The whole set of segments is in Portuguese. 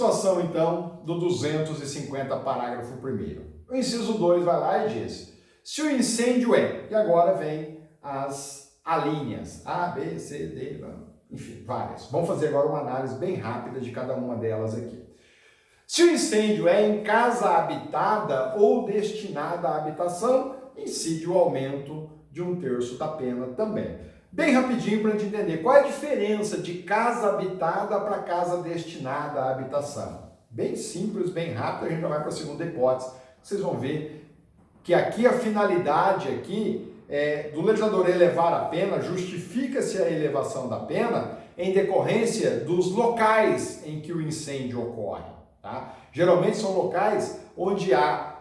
situação, então, do 250, parágrafo 1º. O inciso 2 vai lá e diz, se o incêndio é, e agora vem as alíneas, A, B, C, D, enfim, várias. Vamos fazer agora uma análise bem rápida de cada uma delas aqui. Se o incêndio é em casa habitada ou destinada à habitação, incide o aumento de 1/3 da pena também. Bem rapidinho para a gente entender qual é a diferença de casa habitada para casa destinada à habitação. Bem simples, bem rápido, a gente já vai para a segunda hipótese. Vocês vão ver que aqui a finalidade do legislador elevar a pena, justifica-se a elevação da pena em decorrência dos locais em que o incêndio ocorre. Tá? Geralmente são locais onde há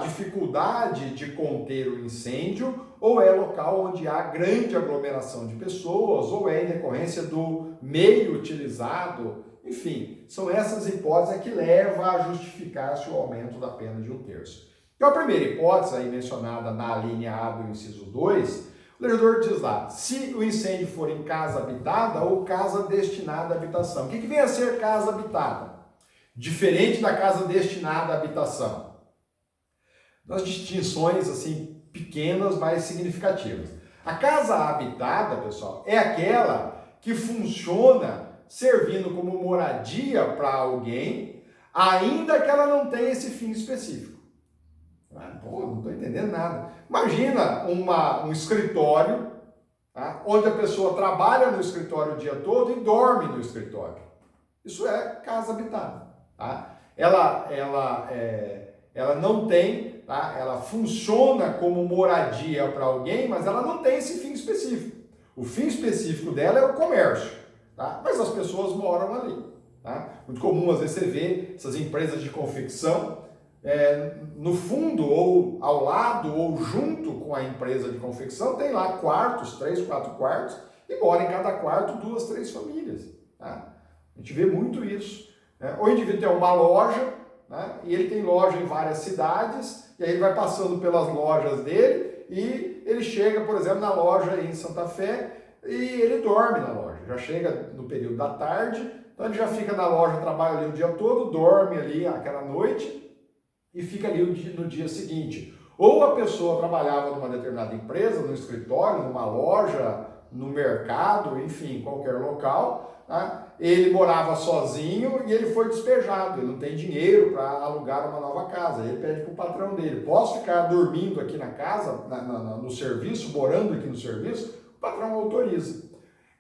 dificuldade de conter o incêndio, ou é local onde há grande aglomeração de pessoas, ou é em decorrência do meio utilizado. Enfim, são essas hipóteses que levam a justificar-se o aumento da pena de 1/3. Então, a primeira hipótese, aí mencionada na linha A do inciso 2, o legislador diz lá, se o incêndio for em casa habitada ou casa destinada à habitação. O que vem a ser casa habitada? Diferente da casa destinada à habitação. Das distinções, assim, pequenas, mas significativas. A casa habitada, pessoal, é aquela que funciona servindo como moradia para alguém, ainda que ela não tenha esse fim específico. Não estou entendendo nada. Imagina um escritório, tá, onde a pessoa trabalha no escritório o dia todo e dorme no escritório. Isso é casa habitada. Tá? Ela não tem, tá? Ela funciona como moradia para alguém, mas ela não tem esse fim específico. O fim específico dela é o comércio, tá? Mas as pessoas moram ali. Tá? Muito comum, às vezes, você vê essas empresas de confecção no fundo, ou ao lado, ou junto com a empresa de confecção, tem lá quartos, 3, 4 quartos, e mora em cada quarto 2, 3 famílias. Tá? A gente vê muito isso. Ou o indivíduo tem uma loja, né, e ele tem loja em várias cidades, e aí ele vai passando pelas lojas dele, e ele chega, por exemplo, na loja em Santa Fé, e ele dorme na loja. Já chega no período da tarde, então ele já fica na loja, trabalha ali o dia todo, dorme ali aquela noite, e fica ali no dia seguinte. Ou a pessoa trabalhava numa determinada empresa, no escritório, numa loja, no mercado, enfim, qualquer local, né? Ele morava sozinho e ele foi despejado, ele não tem dinheiro para alugar uma nova casa. Ele pede para o patrão dele, posso ficar dormindo aqui na casa, no serviço, morando aqui no serviço? O patrão autoriza.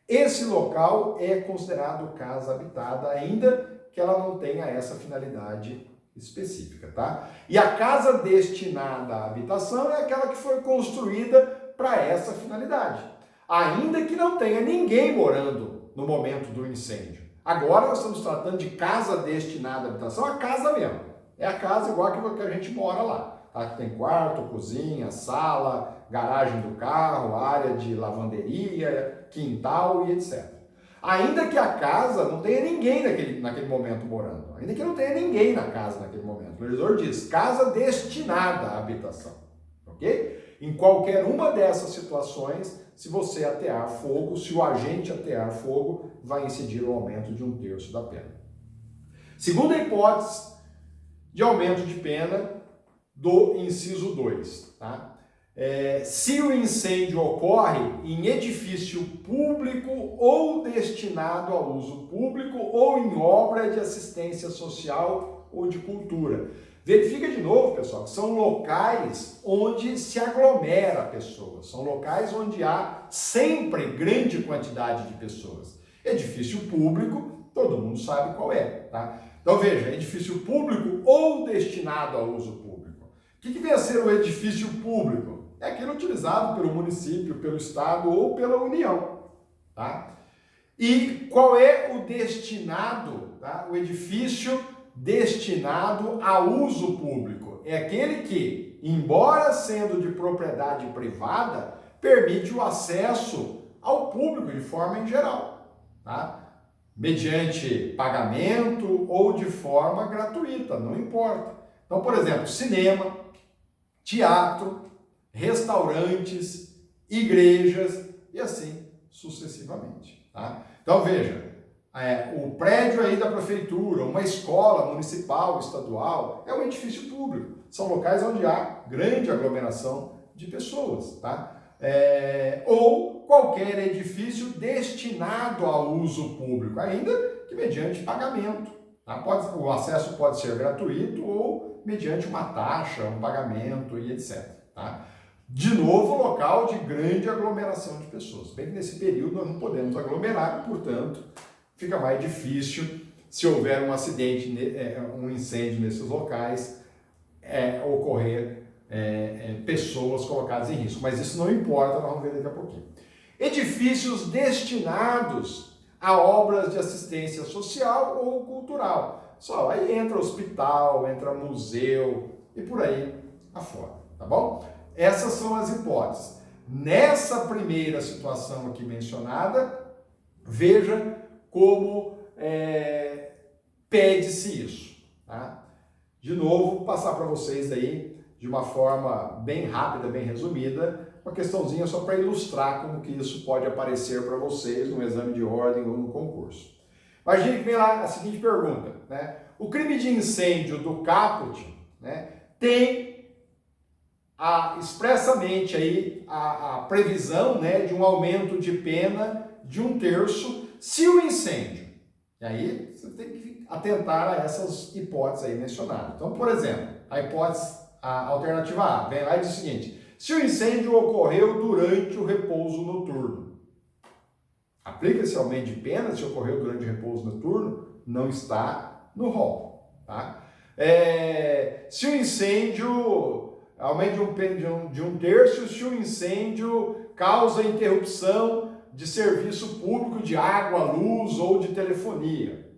Esse local é considerado casa habitada, ainda que ela não tenha essa finalidade específica, tá? E a casa destinada à habitação é aquela que foi construída para essa finalidade, ainda que não tenha ninguém morando no momento do incêndio. Agora nós estamos tratando de casa destinada à habitação, a casa mesmo. É a casa igual que a gente mora lá, tá? Que tem quarto, cozinha, sala, garagem do carro, área de lavanderia, quintal e etc. Ainda que a casa não tenha ninguém naquele momento morando, ainda que não tenha ninguém na casa naquele momento. O legislador diz, casa destinada à habitação, ok? Em qualquer uma dessas situações, se você atear fogo, se o agente atear fogo, vai incidir o aumento de 1/3 da pena. Segunda hipótese de aumento de pena do inciso 2, tá? Se o incêndio ocorre em edifício público ou destinado a uso público ou em obra de assistência social ou de cultura. Verifica de novo, pessoal, que são locais onde se aglomera pessoas, são locais onde há sempre grande quantidade de pessoas. Edifício público, todo mundo sabe qual é, tá? Então veja, edifício público ou destinado a uso público. O que vem a ser o edifício público? É aquele utilizado pelo município, pelo estado ou pela União, tá? E qual é o destinado, tá? O edifício destinado a uso público. É aquele que, embora sendo de propriedade privada, permite o acesso ao público de forma em geral, tá? Mediante pagamento ou de forma gratuita, não importa. Então, por exemplo, cinema, teatro, restaurantes, igrejas e assim sucessivamente. Tá? Então veja, o prédio aí da prefeitura, uma escola municipal, estadual, é um edifício público. São locais onde há grande aglomeração de pessoas, tá? Ou qualquer edifício destinado ao uso público, ainda que mediante pagamento. Tá? O acesso pode ser gratuito ou mediante uma taxa, um pagamento e etc. Tá? De novo, local de grande aglomeração de pessoas. Bem que nesse período nós não podemos aglomerar, portanto, fica mais difícil, se houver um acidente, um incêndio nesses locais, ocorrer pessoas colocadas em risco. Mas isso não importa, nós vamos ver daqui a pouquinho. Edifícios destinados a obras de assistência social ou cultural. Só aí entra hospital, entra museu e por aí afora, tá bom? Essas são as hipóteses. Nessa primeira situação aqui mencionada, veja como pede-se isso. Tá? De novo, passar para vocês aí de uma forma bem rápida, bem resumida, uma questãozinha só para ilustrar como que isso pode aparecer para vocês no exame de ordem ou no concurso. Imagine que vem lá a seguinte pergunta, né? O crime de incêndio do caput, né, tem expressamente aí a previsão, né, de um aumento de pena de 1/3 se o incêndio. E aí você tem que atentar a essas hipóteses aí mencionadas. Então, por exemplo, a alternativa A vem lá e diz o seguinte: se o incêndio ocorreu durante o repouso noturno, aplica esse aumento de pena se ocorreu durante o repouso noturno? Não está no rol. Tá? Se o incêndio aumenta de 1/3 se o incêndio causa interrupção de serviço público de água, luz ou de telefonia.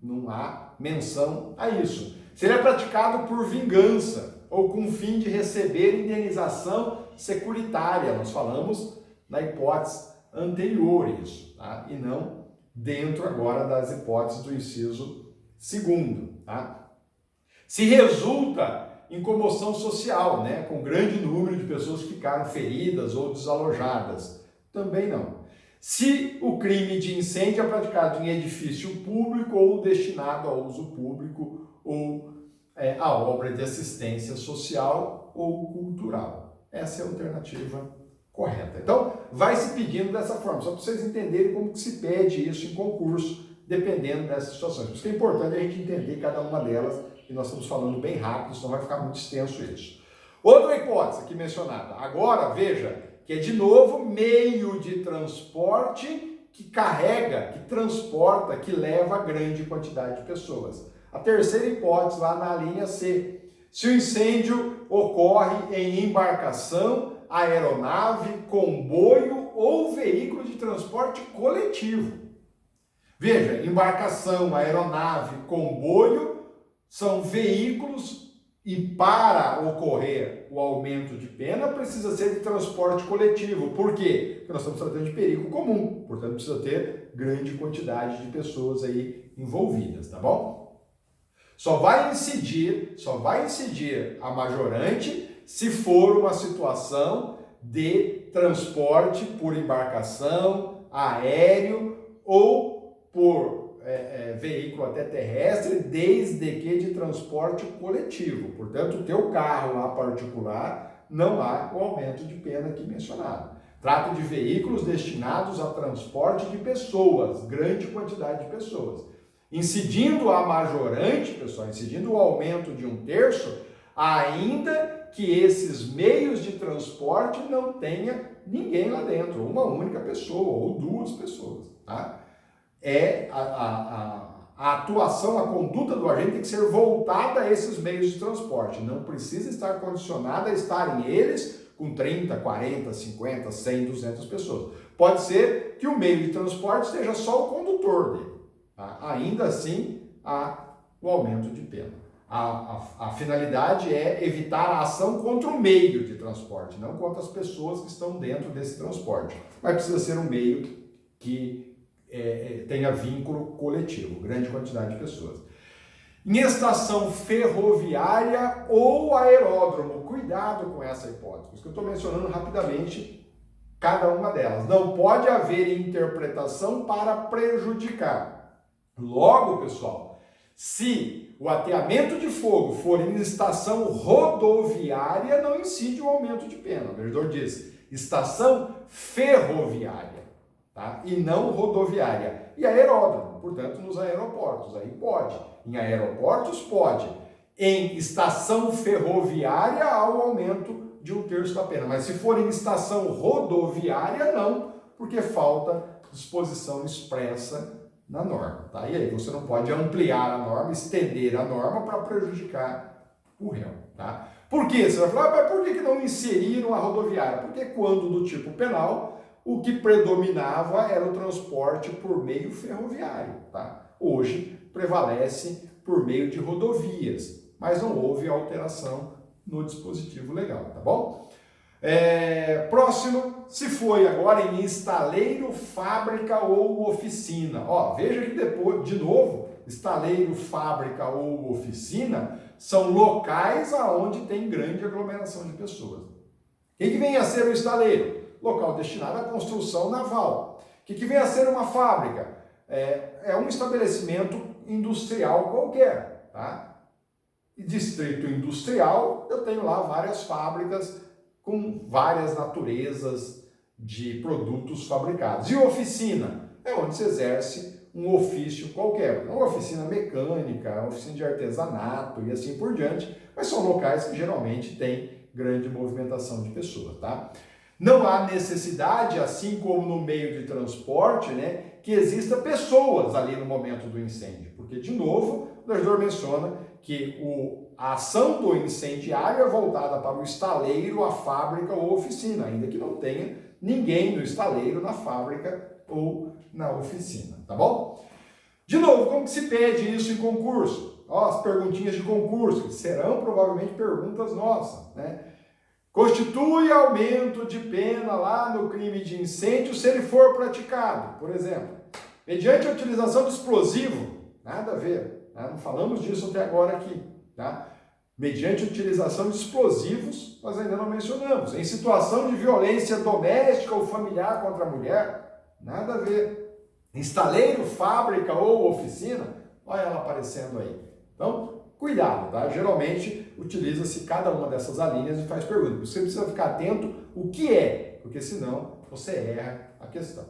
Não há menção a isso. Se ele é praticado por vingança ou com o fim de receber indenização securitária, nós falamos na hipótese anterior isso, tá? E não dentro agora das hipóteses do inciso 2º. Tá? Se resulta em comoção social, né, com grande número de pessoas que ficaram feridas ou desalojadas, também não. Se o crime de incêndio é praticado em edifício público ou destinado ao uso público ou a obra de assistência social ou cultural. Essa é a alternativa correta. Então, vai se pedindo dessa forma, só para vocês entenderem como que se pede isso em concurso, dependendo dessas situações. Por isso que é importante a gente entender cada uma delas, e nós estamos falando bem rápido, senão vai ficar muito extenso isso. Outra hipótese aqui mencionada. Agora, veja, que é de novo meio de transporte que carrega, que transporta, que leva grande quantidade de pessoas. A terceira hipótese, lá na linha C. Se o incêndio ocorre em embarcação, aeronave, comboio ou veículo de transporte coletivo. Veja, embarcação, aeronave, comboio são veículos e para ocorrer o aumento de pena precisa ser de transporte coletivo. Por quê? Porque nós estamos tratando de perigo comum, portanto precisa ter grande quantidade de pessoas aí envolvidas, tá bom? Só vai incidir a majorante se for uma situação de transporte por embarcação, aéreo ou por veículo até terrestre, desde que de transporte coletivo. Portanto, o teu carro lá particular, não há o aumento de pena aqui mencionado. Trata de veículos destinados a transporte de pessoas, grande quantidade de pessoas. Incidindo a majorante, pessoal, incidindo o aumento de 1/3, ainda que esses meios de transporte não tenha ninguém lá dentro, uma única pessoa ou duas pessoas, tá? A atuação, a conduta do agente tem que ser voltada a esses meios de transporte. Não precisa estar condicionada a estarem eles com 30, 40, 50, 100, 200 pessoas. Pode ser que o meio de transporte seja só o condutor dele. Tá? Ainda assim, há o aumento de pena. A finalidade é evitar a ação contra o meio de transporte, não contra as pessoas que estão dentro desse transporte. Mas precisa ser um meio que tenha vínculo coletivo, grande quantidade de pessoas. Em estação ferroviária ou aeródromo, cuidado com essa hipótese, porque eu estou mencionando rapidamente cada uma delas. Não pode haver interpretação para prejudicar. Logo, pessoal, se o ateamento de fogo for em estação rodoviária, não incide o aumento de pena. O vereador diz estação ferroviária, tá? E não rodoviária. E aeródromo, portanto, nos aeroportos, aí pode. Em aeroportos, pode. Em estação ferroviária, há o aumento de 1/3 da pena. Mas se for em estação rodoviária, não, porque falta disposição expressa na norma, tá? E aí você não pode ampliar a norma, estender a norma para prejudicar o réu, tá? Por quê? Você vai falar, mas por que não inseriram a rodoviária? Porque quando do tipo penal, o que predominava era o transporte por meio ferroviário, tá? Hoje prevalece por meio de rodovias, mas não houve alteração no dispositivo legal, tá bom? Próximo, se foi agora em estaleiro, fábrica ou oficina. Ó, veja que depois, de novo, estaleiro, fábrica ou oficina são locais aonde tem grande aglomeração de pessoas. O que vem a ser o estaleiro? Local destinado à construção naval. O que vem a ser uma fábrica? É um estabelecimento industrial qualquer, tá? E distrito industrial, eu tenho lá várias fábricas com várias naturezas de produtos fabricados. E oficina é onde se exerce um ofício qualquer, uma oficina mecânica, uma oficina de artesanato e assim por diante, mas são locais que geralmente têm grande movimentação de pessoas, tá? Não há necessidade, assim como no meio de transporte, né, que exista pessoas ali no momento do incêndio, porque, de novo, o legislador menciona que a ação do incendiário é voltada para o estaleiro, a fábrica ou oficina, ainda que não tenha ninguém no estaleiro, na fábrica ou na oficina, tá bom? De novo, como que se pede isso em concurso? Ó, as perguntinhas de concurso, que serão provavelmente perguntas nossas, né? Constitui aumento de pena lá no crime de incêndio se ele for praticado, por exemplo, mediante a utilização de explosivo, nada a ver, né? Não falamos disso até agora aqui, tá? Mediante a utilização de explosivos, nós ainda não mencionamos, em situação de violência doméstica ou familiar contra a mulher, nada a ver, estaleiro, fábrica ou oficina, olha ela aparecendo aí, então cuidado, tá? Geralmente utiliza-se cada uma dessas alíneas e faz pergunta. Você precisa ficar atento o que é, porque senão você erra a questão.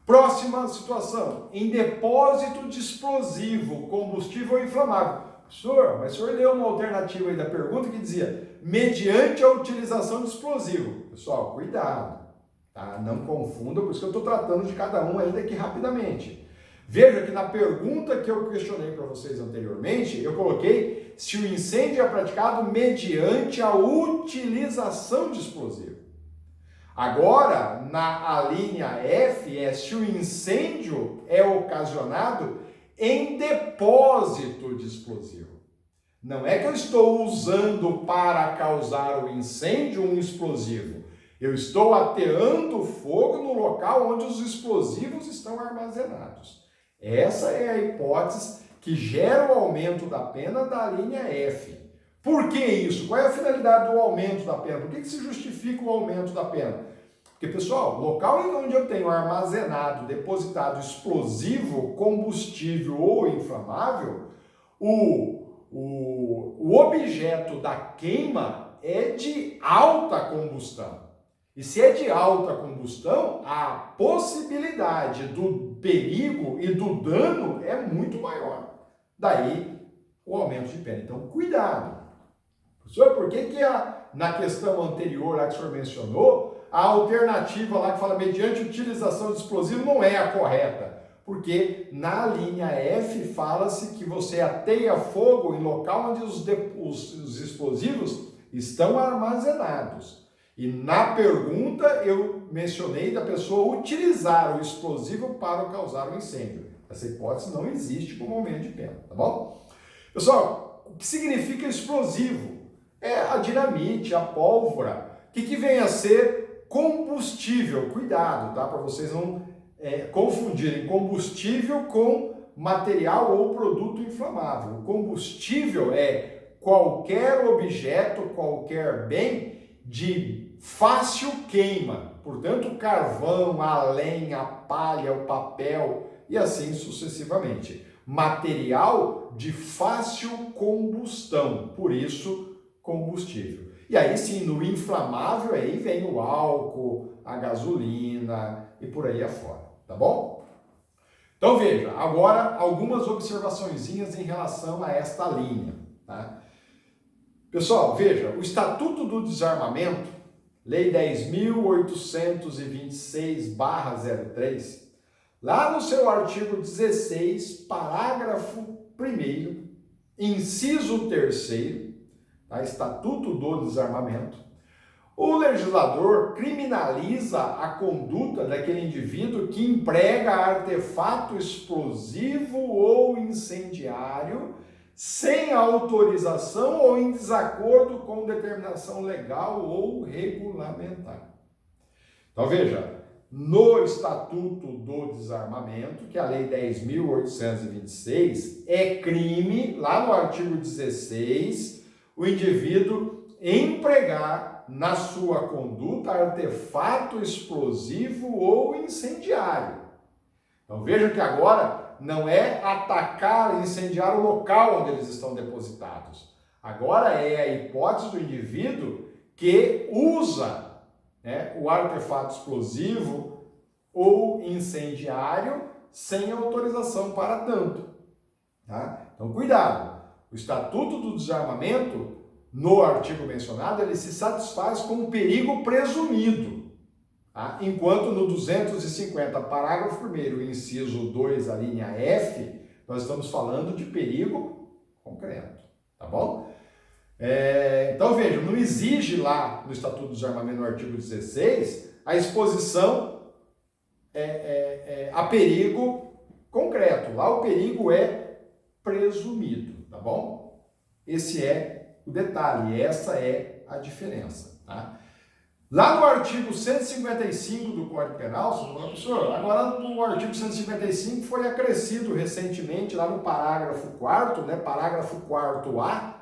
Próxima situação, em depósito de explosivo, combustível inflamável. Senhor, mas o senhor leu uma alternativa aí da pergunta que dizia mediante a utilização de explosivo. Pessoal, cuidado, tá? Não confunda, por isso que eu estou tratando de cada um ainda aqui rapidamente. Veja que na pergunta que eu questionei para vocês anteriormente, eu coloquei se o incêndio é praticado mediante a utilização de explosivo. Agora, na linha F, é se o incêndio é ocasionado em depósito de explosivo. Não é que eu estou usando para causar o incêndio um explosivo. Eu estou ateando fogo no local onde os explosivos estão armazenados. Essa é a hipótese que gera o aumento da pena da linha F. Por que isso? Qual é a finalidade do aumento da pena? Por que se justifica o aumento da pena? Porque, pessoal, local onde eu tenho armazenado, depositado explosivo, combustível ou inflamável, o objeto da queima é de alta combustão. E se é de alta combustão, a possibilidade do perigo e do dano é muito maior. Daí o aumento de pena. Então, cuidado. Professor, por que na questão anterior lá que o senhor mencionou, a alternativa lá que fala mediante utilização de explosivo não é a correta? Porque na linha F fala-se que você ateia fogo em local onde os explosivos estão armazenados. E na pergunta eu mencionei da pessoa utilizar o explosivo para causar o incêndio. Essa hipótese não existe como aumento de pena, tá bom? Pessoal, o que significa explosivo? É a dinamite, a pólvora, que vem a ser combustível. Cuidado, tá? Para vocês não confundirem combustível com material ou produto inflamável. O combustível é qualquer objeto, qualquer bem de fácil queima, portanto o carvão, a lenha, a palha, o papel e assim sucessivamente. material de fácil combustão, por isso combustível. E aí sim, no inflamável, aí vem o álcool, a gasolina e por aí afora, tá bom? Então veja, agora algumas observaçõezinhas em relação a esta linha, tá? Pessoal, veja, o Estatuto do Desarmamento, Lei 10.826/03, lá no seu artigo 16, parágrafo 1º, inciso 3º, tá? Estatuto do Desarmamento, o legislador criminaliza a conduta daquele indivíduo que emprega artefato explosivo ou incendiário sem autorização ou em desacordo com determinação legal ou regulamentar. Então veja, no Estatuto do Desarmamento, que é a Lei 10.826, é crime, lá no artigo 16, o indivíduo empregar na sua conduta artefato explosivo ou incendiário. Então veja que agora não é atacar, incendiar o local onde eles estão depositados. Agora é a hipótese do indivíduo que usa, né, o artefato explosivo ou incendiário sem autorização para tanto. Tá? Então cuidado, o Estatuto do Desarmamento, no artigo mencionado, ele se satisfaz com o perigo presumido, tá? Enquanto no 250, parágrafo 1º, inciso 2, a linha F, nós estamos falando de perigo concreto, tá bom? Então veja, não exige lá no Estatuto do Desarmamento, no artigo 16, a exposição a perigo concreto. Lá o perigo é presumido, tá bom? Esse é o detalhe, essa é a diferença, tá? Lá no artigo 155 do Código Penal, você fala, professor, agora no artigo 155 foi acrescido recentemente, lá no parágrafo 4º, né, parágrafo 4A,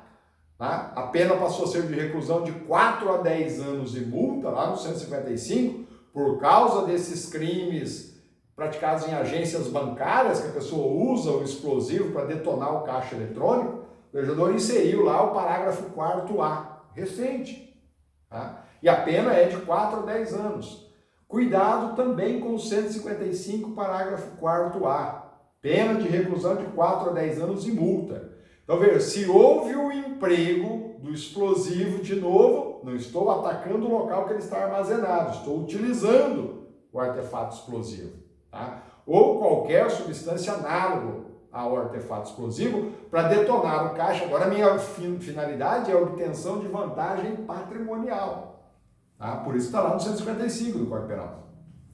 tá? A pena passou a ser de reclusão de 4 a 10 anos e multa, lá no 155, por causa desses crimes praticados em agências bancárias, que a pessoa usa o explosivo para detonar o caixa eletrônico. O legislador inseriu lá o parágrafo 4A, recente, tá? E a pena é de 4 a 10 anos. Cuidado também com o 155, parágrafo 4A, pena de reclusão de 4 a 10 anos e multa. Então veja, se houve o emprego do explosivo, de novo, não estou atacando o local que ele está armazenado, estou utilizando o artefato explosivo, tá? Ou qualquer substância análoga ao artefato explosivo para detonar o caixa. Agora a minha finalidade é a obtenção de vantagem patrimonial, tá? Por isso está lá no 155 do Código Penal.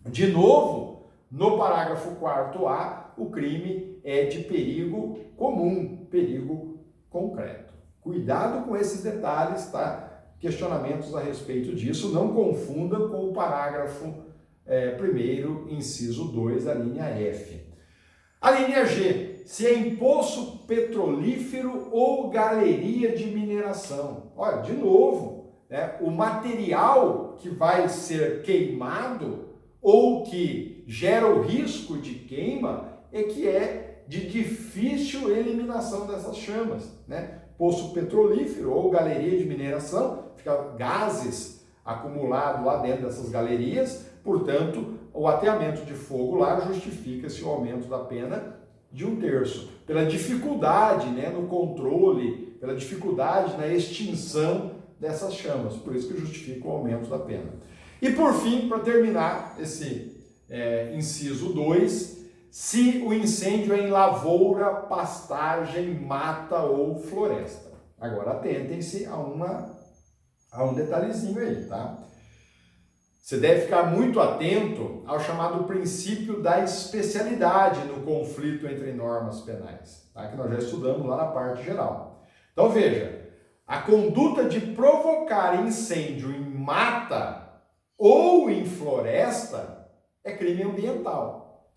De novo, no parágrafo 4A, o crime é de perigo comum, perigo concreto. Cuidado com esses detalhes, tá? Questionamentos a respeito disso, não confunda com o parágrafo 1º, inciso 2, a linha F. A linha G, se é em poço petrolífero ou galeria de mineração. Olha, de novo, né, o material que vai ser queimado ou que gera o risco de queima é que é de difícil eliminação dessas chamas, né? Poço petrolífero ou galeria de mineração, fica gases acumulados lá dentro dessas galerias, portanto, o ateamento de fogo lá justifica-se o aumento da pena de 1/3, pela dificuldade, né, no controle, pela dificuldade na extinção dessas chamas, por isso que justifica o aumento da pena. E por fim, para terminar esse inciso 2, se o incêndio é em lavoura, pastagem, mata ou floresta. Agora atentem-se a um detalhezinho aí, tá? Você deve ficar muito atento ao chamado princípio da especialidade no conflito entre normas penais, tá? Que nós já estudamos lá na parte geral. Então veja, a conduta de provocar incêndio em mata ou em floresta é crime ambiental,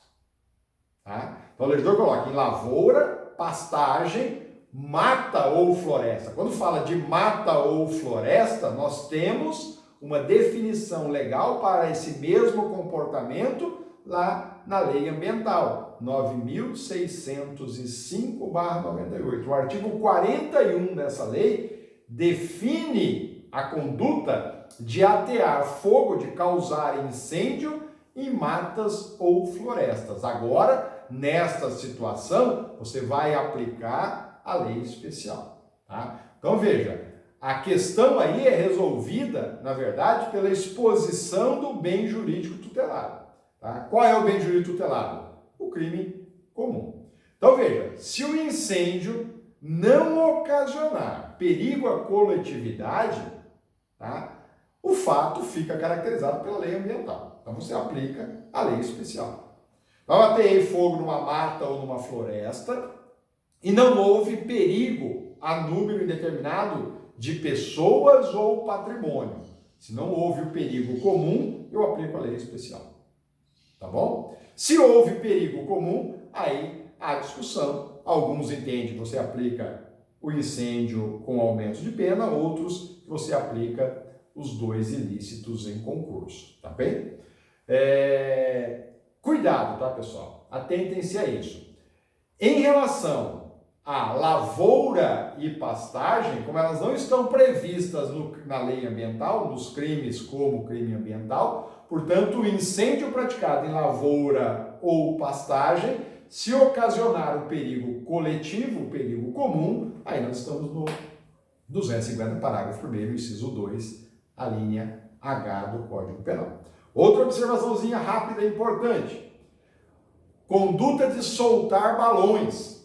tá? Então o legislador coloca em lavoura, pastagem, mata ou floresta. Quando fala de mata ou floresta, nós temos uma definição legal para esse mesmo comportamento lá na lei ambiental. 9.605/98. O artigo 41 dessa lei define a conduta de atear fogo, de causar incêndio em matas ou florestas. Agora, nesta situação, você vai aplicar a lei especial, tá? Então, veja, a questão aí é resolvida, na verdade, pela exposição do bem jurídico tutelado. Tá? Qual é o bem jurídico tutelado? O crime comum. Então, veja, se o incêndio não ocasionar perigo à coletividade, tá? O fato fica caracterizado pela lei ambiental. Então, você aplica a lei especial. Então, eu ateei fogo numa mata ou numa floresta e não houve perigo a número indeterminado de pessoas ou patrimônio. Se não houve o perigo comum, eu aplico a lei especial. Tá bom? Se houve perigo comum, aí há discussão. Alguns entendem que você aplica o incêndio com aumento de pena, outros que você aplica os dois ilícitos em concurso. Tá bem? Cuidado, tá, pessoal? Atentem-se a isso. Em relação a lavoura e pastagem, como elas não estão previstas na lei ambiental, nos crimes como crime ambiental, portanto, o incêndio praticado em lavoura ou pastagem, se ocasionar o perigo coletivo, o perigo comum, aí nós estamos no 250, parágrafo 1º, inciso 2, a linha H do Código Penal. Outra observaçãozinha rápida e importante. Conduta de soltar balões.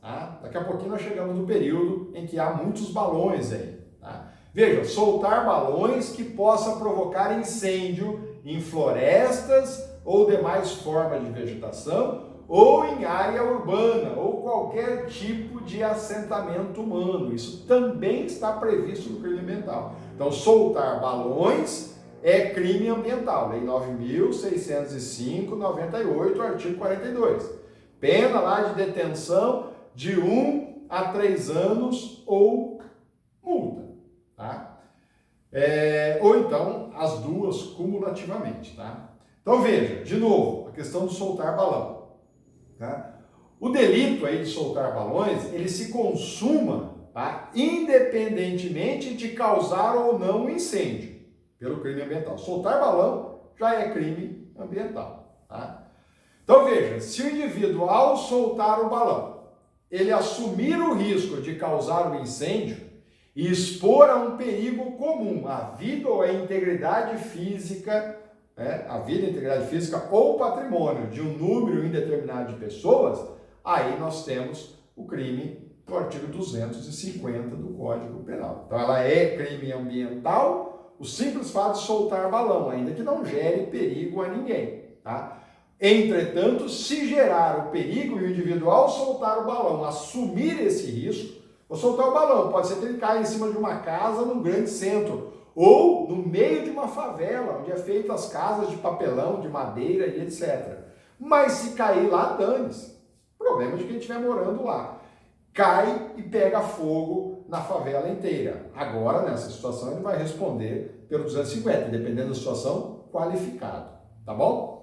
Tá? Daqui a pouquinho nós chegamos no período em que há muitos balões aí. Tá? Veja, soltar balões que possa provocar incêndio em florestas ou demais formas de vegetação, ou em área urbana, ou qualquer tipo de assentamento humano. Isso também está previsto no crime ambiental. Então, soltar balões é crime ambiental. Lei 9.605/98, artigo 42. Pena lá de detenção de 1 a 3 anos ou multa, tá? Ou então as duas cumulativamente, tá? Então veja, de novo, a questão do soltar balão, tá? O delito aí de soltar balões, ele se consuma, tá? Independentemente de causar ou não um incêndio, pelo crime ambiental. Soltar balão já é crime ambiental, tá? Então veja, se o indivíduo ao soltar o balão, ele assumir o risco de causar um incêndio e expor a um perigo comum a vida ou a integridade física, a vida, a integridade física ou patrimônio de um número indeterminado de pessoas, aí nós temos o crime do artigo 250 do Código Penal. Então ela é crime ambiental, o simples fato de soltar balão, ainda que não gere perigo a ninguém, tá? Entretanto, se gerar o perigo e o indivíduo, ao soltar o balão, assumir esse risco, vou soltar o balão, pode ser que ele caia em cima de uma casa num grande centro, ou no meio de uma favela, onde é feito as casas de papelão, de madeira e etc. Mas se cair lá, dane-se. Problema de quem estiver morando lá. Cai e pega fogo na favela inteira. Agora, nessa situação, ele vai responder pelo 250, dependendo da situação, qualificado. Tá bom?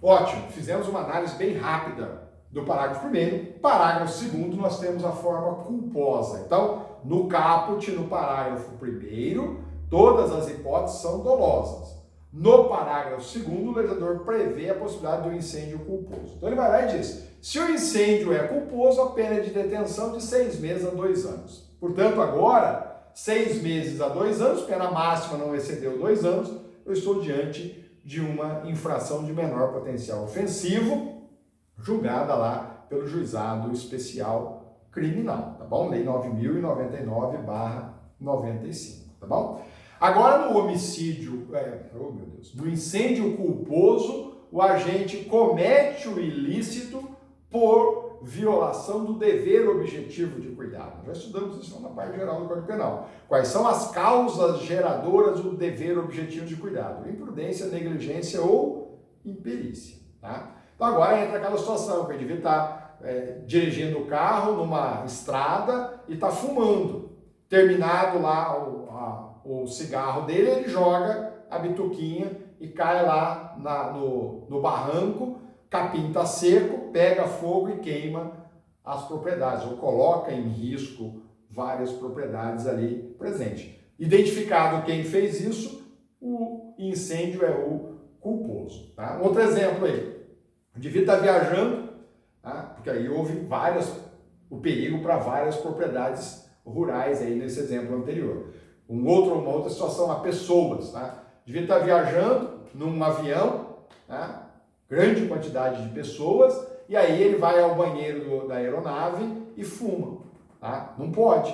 Ótimo, fizemos uma análise bem rápida do parágrafo 1º. Parágrafo 2º, nós temos a forma culposa. Então, no caput, no parágrafo 1º, todas as hipóteses são dolosas. No parágrafo 2º, o legislador prevê a possibilidade do incêndio culposo. Então, ele vai lá e diz, se o incêndio é culposo, a pena é de detenção de 6 meses a 2 anos. Portanto, agora, 6 meses a 2 anos, pena máxima não excedeu 2 anos, eu estou diante de uma infração de menor potencial ofensivo, julgada lá pelo Juizado Especial Criminal, tá bom? Lei 9.099/95, tá bom? Agora, no homicídio, no incêndio culposo, o agente comete o ilícito por violação do dever objetivo de cuidado. Já estudamos isso na parte geral do Código Penal. Quais são as causas geradoras do dever objetivo de cuidado? Imprudência, negligência ou imperícia. Tá? Então agora entra aquela situação que o indivíduo está dirigindo o carro numa estrada e está fumando. Terminado lá o cigarro dele, ele joga a bituquinha e cai lá no barranco, capim está seco, pega fogo e queima as propriedades, ou coloca em risco várias propriedades ali presentes. Identificado quem fez isso, o incêndio é o culposo. Tá? Outro exemplo aí, o indivíduo está viajando, tá? Porque aí houve o perigo para várias propriedades rurais aí nesse exemplo anterior. Uma outra situação, a pessoas, tá? O indivíduo está viajando num avião, tá? Grande quantidade de pessoas, e aí ele vai ao banheiro da aeronave e fuma. Tá? Não pode.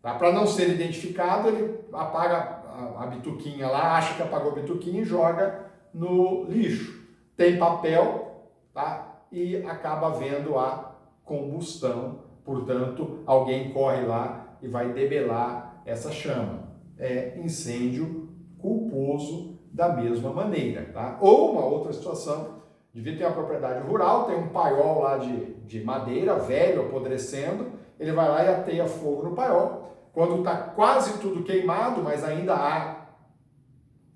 Tá? Para não ser identificado, ele apaga a bituquinha lá, acha que apagou a bituquinha e joga no lixo. Tem papel, tá? E acaba havendo a combustão. Portanto, alguém corre lá e vai debelar essa chama. É incêndio culposo da mesma maneira. Tá? Ou uma outra situação, devia ter uma propriedade rural, tem um paiol lá de madeira, velho, apodrecendo, ele vai lá e ateia fogo no paiol. Quando está quase tudo queimado, mas ainda há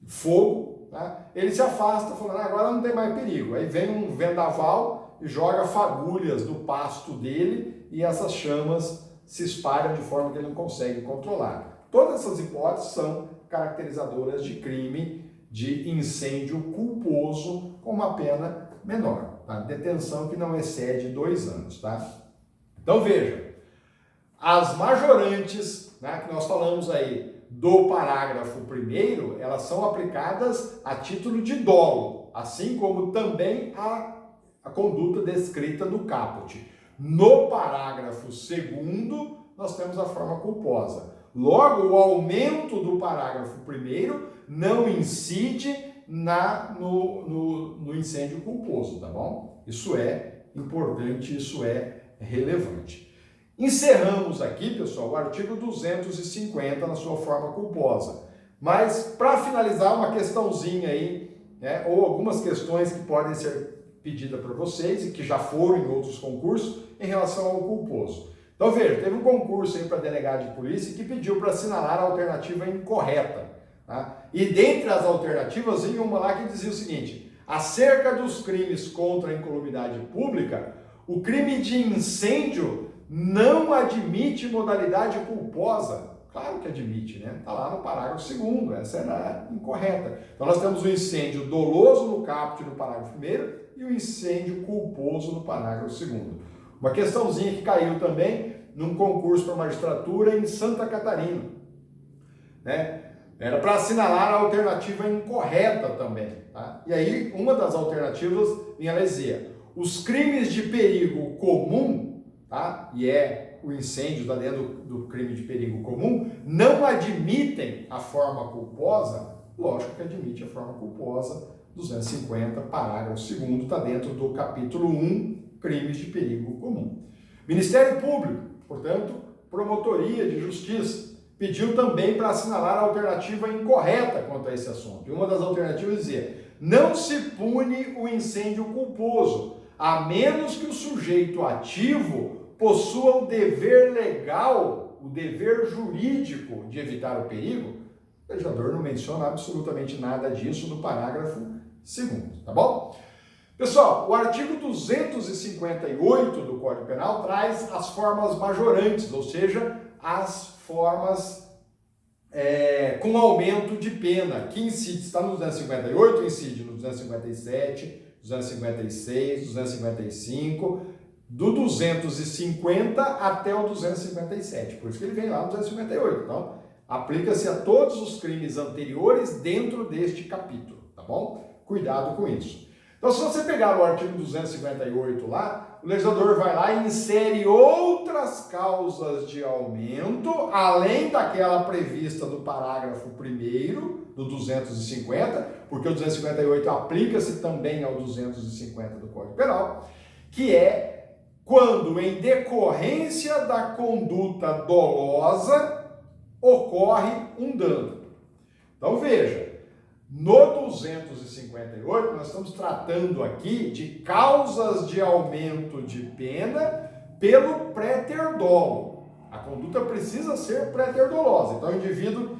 fogo, tá? Ele se afasta, falando, agora não tem mais perigo. Aí vem um vendaval e joga fagulhas no pasto dele e essas chamas se espalham de forma que ele não consegue controlar. Todas essas hipóteses são caracterizadoras de crime de incêndio culposo com uma pena menor, tá? Detenção que não excede 2 anos, tá? Então veja, as majorantes, né, que nós falamos aí do parágrafo 1º, elas são aplicadas a título de dolo, assim como também a conduta descrita no caput. No parágrafo 2º, nós temos a forma culposa. Logo, o aumento do parágrafo 1º não incide no incêndio culposo, tá bom? Isso é importante, isso é relevante. Encerramos aqui, pessoal, o artigo 250 na sua forma culposa. Mas, para finalizar, uma questãozinha aí, né, ou algumas questões que podem ser pedidas para vocês e que já foram em outros concursos em relação ao culposo. Então, veja, teve um concurso aí para delegado de polícia que pediu para assinalar a alternativa incorreta. Tá? E dentre as alternativas, vinha uma lá que dizia o seguinte: acerca dos crimes contra a incolumidade pública, o crime de incêndio não admite modalidade culposa. Claro que admite, né? Está lá no parágrafo 2º, essa era incorreta. Então nós temos o incêndio doloso no caput no parágrafo 1º e o incêndio culposo no parágrafo 2º. Uma questãozinha que caiu também num concurso para magistratura em Santa Catarina, né? Era para assinalar a alternativa incorreta também, tá? E aí uma das alternativas ela dizia: os crimes de perigo comum, tá? E o incêndio está dentro do crime de perigo comum, não admitem a forma culposa. Lógico que admite a forma culposa, 250, parágrafo 2º, está dentro do capítulo 1, crimes de perigo comum. Ministério Público, portanto, Promotoria de Justiça, pediu também para assinalar a alternativa incorreta quanto a esse assunto. E uma das alternativas dizia: não se pune o incêndio culposo, a menos que o sujeito ativo possua o dever legal, o dever jurídico de evitar o perigo. O legislador não menciona absolutamente nada disso no parágrafo 2º, tá bom? Pessoal, o artigo 258 do Código Penal traz as formas majorantes, ou seja, as formas com aumento de pena, que incide, está no 258, incide no 257, 256, 255, do 250 até o 257, por isso que ele vem lá no 258. Então, aplica-se a todos os crimes anteriores dentro deste capítulo, tá bom? Cuidado com isso. Então, se você pegar o artigo 258 lá, o legislador vai lá e insere outras causas de aumento, além daquela prevista no parágrafo 1º do 250, porque o 258 aplica-se também ao 250 do Código Penal, que é quando, em decorrência da conduta dolosa, ocorre um dano. Então, veja, no 258, nós estamos tratando aqui de causas de aumento de pena pelo pré-ter-dolo. A conduta precisa ser pré-ter-dolosa. Então, o indivíduo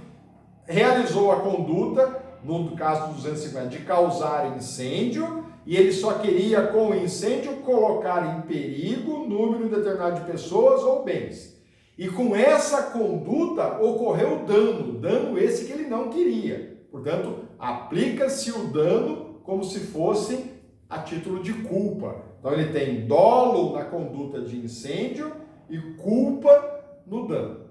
realizou a conduta, no caso do 250, de causar incêndio, e ele só queria, com o incêndio, colocar em perigo um número determinado de pessoas ou bens. E com essa conduta ocorreu dano esse que ele não queria. Portanto, aplica-se o dano como se fosse a título de culpa. Então ele tem dolo na conduta de incêndio e culpa no dano.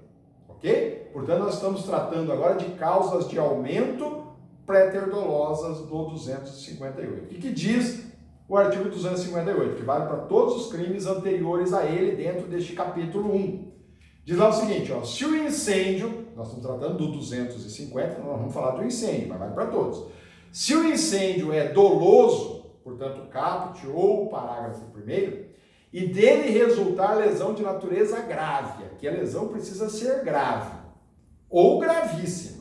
Ok? Portanto, nós estamos tratando agora de causas de aumento préter-dolosas do 258. E que diz o artigo 258, que vale para todos os crimes anteriores a ele dentro deste capítulo 1. Diz lá o seguinte, ó, se o incêndio, nós estamos tratando do 250, nós vamos falar do incêndio, mas vale para todos. Se o incêndio é doloso, portanto, caput ou parágrafo 1º, e dele resultar lesão de natureza grave, aqui a lesão precisa ser grave ou gravíssima,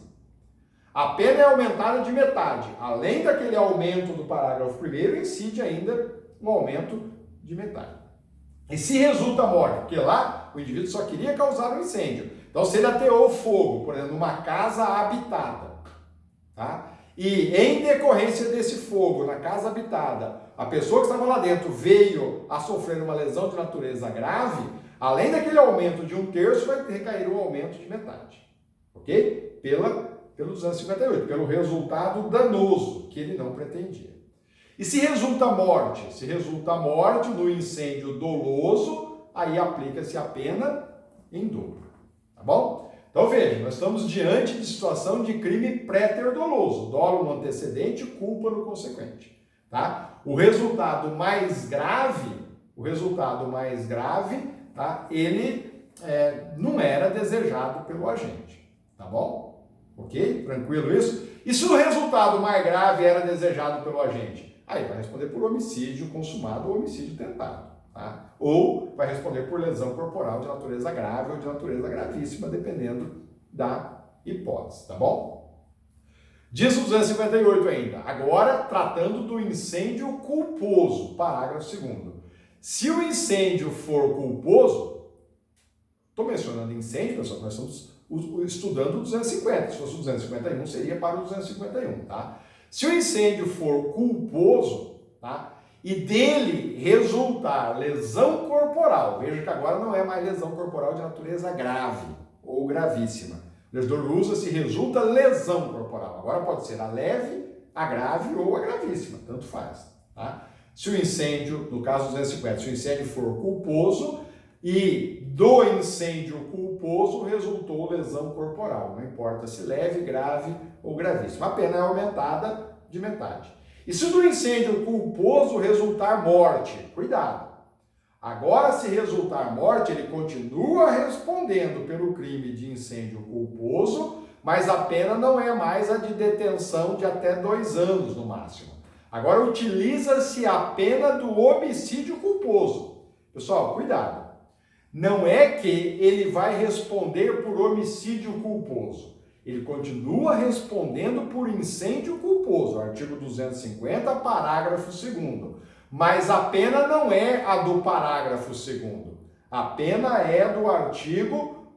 a pena é aumentada de metade. Além daquele aumento do parágrafo 1º, incide ainda um aumento de metade. E se resulta a morte, porque lá o indivíduo só queria causar um incêndio. Então, se ele ateou fogo, por exemplo, numa casa habitada, tá? E em decorrência desse fogo na casa habitada, a pessoa que estava lá dentro veio a sofrer uma lesão de natureza grave, além daquele aumento de 1/3, vai recair um aumento de metade. Ok? Pelo 258, pelo resultado danoso que ele não pretendia. E se resulta morte? Se resulta morte no incêndio doloso, aí aplica-se a pena em dobro. Tá bom? Então veja, nós estamos diante de situação de crime préter-doloso, dolo no antecedente, culpa no consequente. Tá? O resultado mais grave, tá? Ele não era desejado pelo agente. Tá bom? Ok? Tranquilo isso? E se o resultado mais grave era desejado pelo agente? Aí vai responder por homicídio consumado ou homicídio tentado. Tá? Ou vai responder por lesão corporal de natureza grave ou de natureza gravíssima, dependendo da hipótese. Tá bom? Diz o 258 ainda. Agora, tratando do incêndio culposo, parágrafo 2º. Se o incêndio for culposo, estou mencionando incêndio, pessoal, nós estamos estudando o 250, se fosse o 251, seria para o 251, tá? Se o incêndio for culposo, tá? E dele resultar lesão corporal, veja que agora não é mais lesão corporal de natureza grave ou gravíssima. O legislador usa se resulta lesão corporal. Agora pode ser a leve, a grave ou a gravíssima, tanto faz, tá? Se o incêndio, no caso 250, se o incêndio for culposo, e do incêndio culposo resultou lesão corporal, não importa se leve, grave ou gravíssima. A pena é aumentada de metade. E se do incêndio culposo resultar morte, cuidado. Agora, se resultar morte, ele continua respondendo pelo crime de incêndio culposo, mas a pena não é mais a de detenção de até 2 anos no máximo. Agora utiliza-se a pena do homicídio culposo. Pessoal, cuidado. Não é que ele vai responder por homicídio culposo. Ele continua respondendo por incêndio culposo, artigo 250, parágrafo 2º. Mas a pena não é a do parágrafo 2º. A pena é do artigo,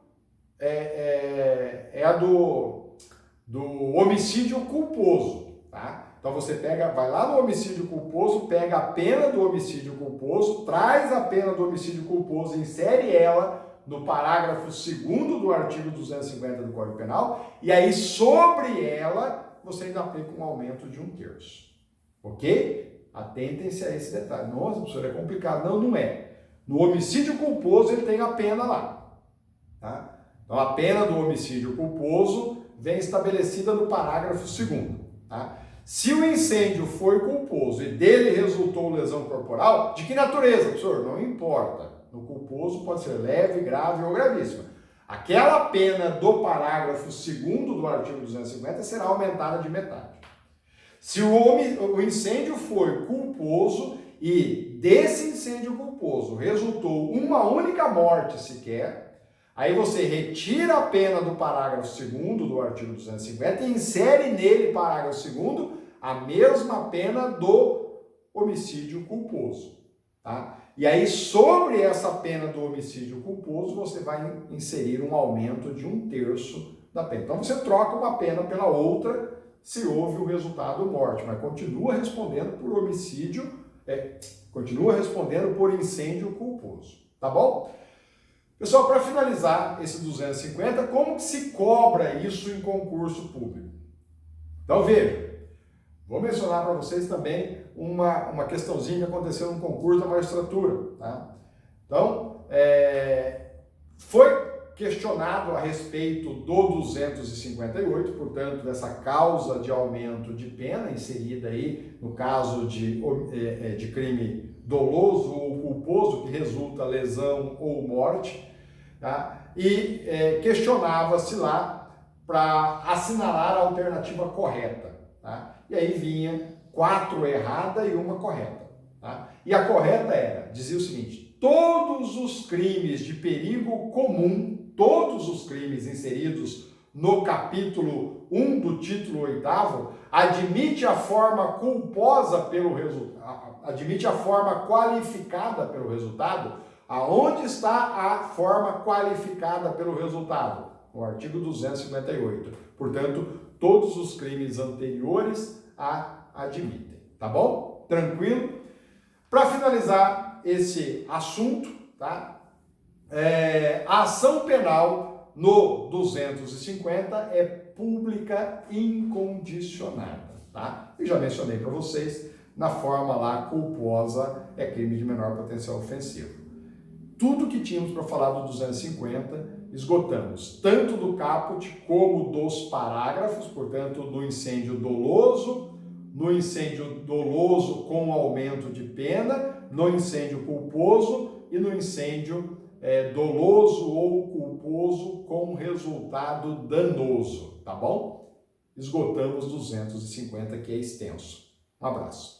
a do homicídio culposo, tá? Então você vai lá no homicídio culposo, pega a pena do homicídio culposo, traz a pena do homicídio culposo e insere ela no parágrafo 2º do artigo 250 do Código Penal, e aí sobre ela você ainda aplica um aumento de 1/3. Ok? Atentem-se a esse detalhe. Nossa, professor, é complicado. Não, não é. No homicídio culposo ele tem a pena lá. Tá? Então a pena do homicídio culposo vem estabelecida no parágrafo 2º. Tá? Se o incêndio foi culposo e dele resultou lesão corporal, de que natureza, professor? Não importa. No culposo pode ser leve, grave ou gravíssima. Aquela pena do parágrafo 2º do artigo 250 será aumentada de metade. Se o incêndio foi culposo e desse incêndio culposo resultou uma única morte sequer, aí você retira a pena do parágrafo 2º do artigo 250 e insere nele, parágrafo 2º, a mesma pena do homicídio culposo. Tá? E aí, sobre essa pena do homicídio culposo, você vai inserir um aumento de 1/3 da pena. Então, você troca uma pena pela outra se houve o resultado morte, mas continua respondendo por homicídio continua respondendo por incêndio culposo, tá bom? Pessoal, para finalizar esse 250, como que se cobra isso em concurso público? Então veja, vou mencionar para vocês também uma questãozinha que aconteceu no concurso da magistratura, tá? Então, foi questionado a respeito do 258, portanto, dessa causa de aumento de pena inserida aí no caso de crime doloso ou culposo que resulta lesão ou morte, tá? E questionava-se lá para assinalar a alternativa correta, tá? E aí vinha 4 errada e 1 correta, tá? E a correta dizia o seguinte: todos os crimes de perigo comum, todos os crimes inseridos no capítulo 1 do título 8º, admite a forma culposa pelo resultado, admite a forma qualificada pelo resultado. Aonde está a forma qualificada pelo resultado? No artigo 258. Portanto, todos os crimes anteriores a admitem. Tá bom? Tranquilo? Para finalizar esse assunto, tá? A ação penal no 250 é pública incondicionada, tá? Eu já mencionei para vocês, na forma lá culposa é crime de menor potencial ofensivo. Tudo que tínhamos para falar do 250, esgotamos, tanto do caput como dos parágrafos, portanto, do incêndio doloso, no incêndio doloso com aumento de pena, no incêndio culposo e no incêndio doloso ou culposo com resultado danoso, tá bom? Esgotamos 250, que é extenso. Um abraço.